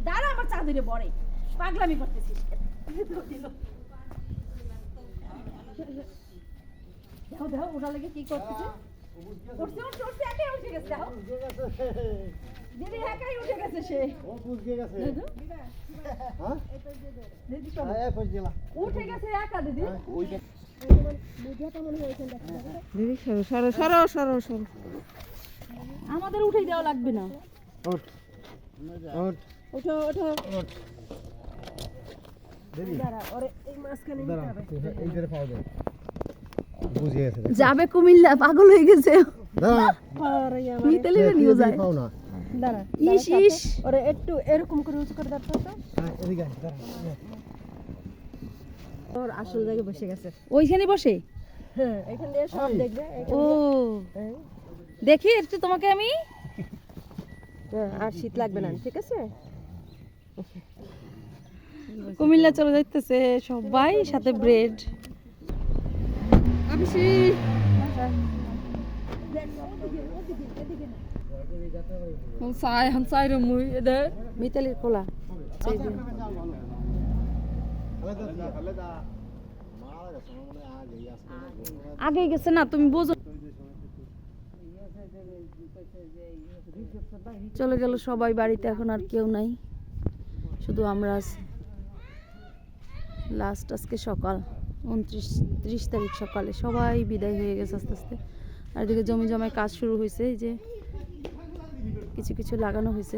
দাঁড়া আমার চাদরে বড়ে পাগলামি করতেছিস দেখো দেখো ওটা লেগে কি করতেছে উঠছে উঠছে উঠছে একাই উঠে গেছে দেখো দিদি একাই উঠে গেছে সে উঠে গেছে একা দিদি দিদি সরো সরো সরো সরো আমাদের উঠে দেওয়া লাগবে না ওঠো ওঠো যাবে কুমিল্লা পাগল হয়ে গেছে ইস ইস ওরে একটু এরকম করে উঁচু করে দাঁড়াতে ওর আসল জায়গায় বসে গেছে ওইখানে বসে হ্যাঁ এখানে সব দেখবে ও দেখি একটু তোমাকে আমি আর শীত লাগবে না ঠিক আছে কুমিল্লা চলে যাইতেছে সবাই সাথে ব্রেড আবিশি সাই হানসাই রে মুই এদের মিতালির কোলা আগে গেছে না তুমি বুঝো চলে গেল সবাই বাড়িতে এখন আর কেউ নাই শুধু আমরা আছি লাস্ট আজকে সকাল 29-30 তারিখ সকালে সবাই বিদায় হয়ে গেছে আস্তে আস্তে আর এদিকে জমি জমায় কাজ শুরু হয়েছে এই যে কিছু কিছু লাগানো হয়েছে